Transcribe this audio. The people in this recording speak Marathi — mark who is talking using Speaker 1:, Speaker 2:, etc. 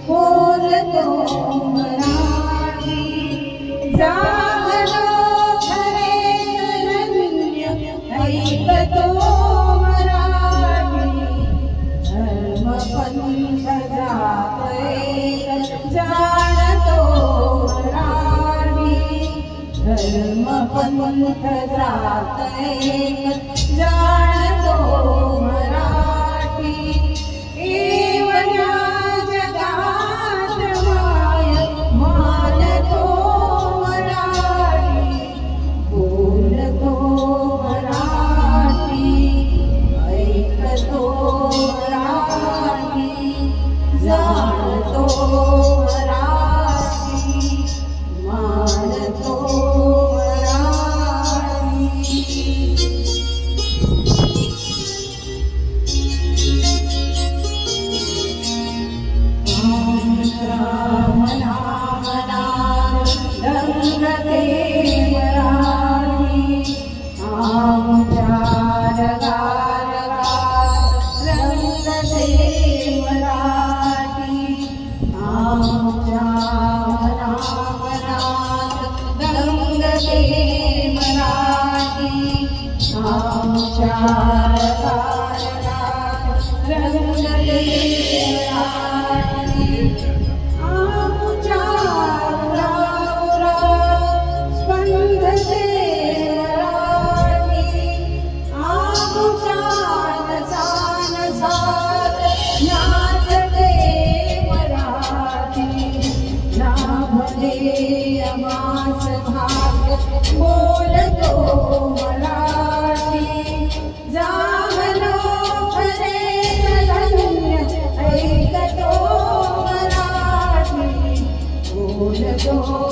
Speaker 1: बोलतो मराठी जागलो खरे धन्य ऐकतो मराठी धर्म पंथ जात एक जाणतो मराठी धर्म पंथ जात एक जाणतो मराठी एवढ्या जगात माय मानतो मराठी बोलतो मराठी ऐकतो मराठी जाणतो मराठी मानतो बोलतो मराठी जागलो खरे धन्य ऐकतो मराठी बोलतो